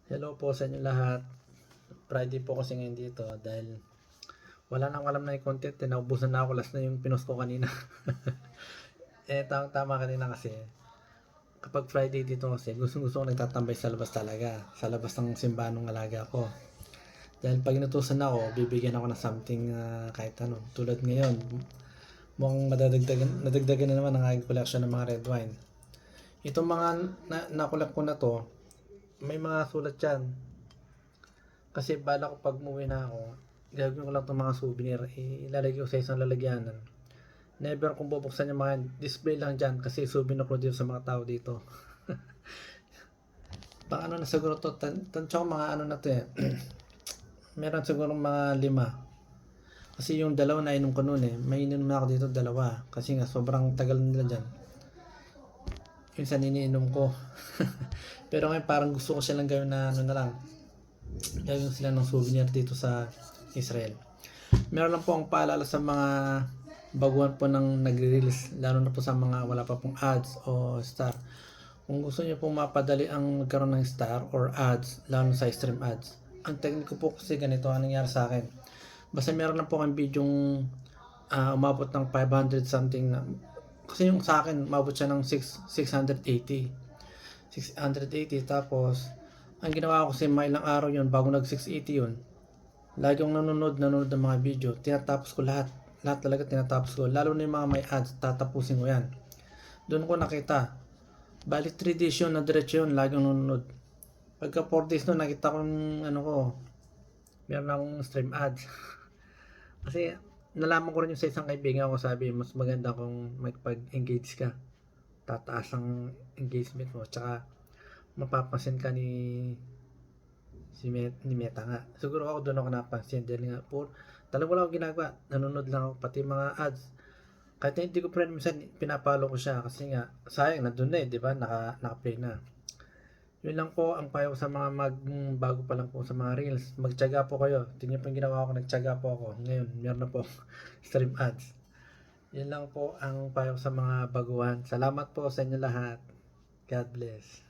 Hello po sa inyo lahat. Friday po kasi ngayon dito dahil wala nang alam na yung content. Naubusan na ako. Last na yung pinost ko kanina. Tama kanina kasi kapag Friday dito kasi gusto ko nagtatambay sa labas talaga. Sa labas ng simbahan ng alaga ko. Dahil pag inutusan ako, bibigyan ako ng something kahit ano. Tulad ngayon, mukhang nadagdagan na naman ang aking collection ng mga red wine. Itong mga nakulak ko na to, may mga sulat yan. Kasi bala ko pag umuwi na ako, gagawin ko lang itong mga souvenir, ilalagay ko sa isang lalagyanan. Never kong bubuksan yung mga display lang dyan kasi souvenir ko dito sa mga tao dito. Pang ano na siguro to, tansya ko mga ano na to eh. Meron siguro mga 5. Kasi yung dalawa na inom ko noon eh, may inom na ako dito dalawa. Kasi nga sobrang tagal nila dyan. Yung isa niniinom ko. Pero ngayon parang gusto ko silang gawin na ano na lang. Gawin sila ng souvenir dito sa Israel. Meron lang po ang paalala sa mga baguhan po ng nagre-release, lalo na po sa mga wala pa pong ads o star. Kung gusto niyo pong mapadali ang magkaroon ng star or ads, lalo sa stream ads, ang technique ko po kasi ganito ang nangyari sa akin. Basta meron lang po kang bidyong umabot ng 500 something na, kasi yung sa akin umabot siya ng 680 tapos ang ginawa ko kasi mga ilang araw yun bago nag 680 yun, lagi akong nanonood ng mga video, tinatapos ko lahat talaga tinatapos ko, lalo na yung mga may ads, tatapusin ko yan. Doon ko nakita, bali 3 days yun na diretso yun, lagi akong nanonood. Pagka 4 days nun, nakita ko yung ano ko, meron akong stream ads. Kasi nalaman ko rin yung sa isang kaibigan ko, sabi mas maganda kung magpag-engage ka, tataas ang engagement mo, tsaka mapapansin ka ni Meta nga. Siguro ako doon ako napansin dahil nga talaga wala akong ginagawa, nanonood lang ako, pati mga ads. Kahit hindi ko friend, minsan pinapalo ko siya kasi nga sayang nandun na eh, di ba? Naka-play na. Yun lang po ang payo sa mga bago pa lang po sa mga reels. Magtiyaga po kayo. Tingnan po yung ginawa ko, nagtiyaga po ako. Ngayon, meron na po stream ads. Yun lang po ang payo sa mga baguhan. Salamat po sa inyo lahat. God bless.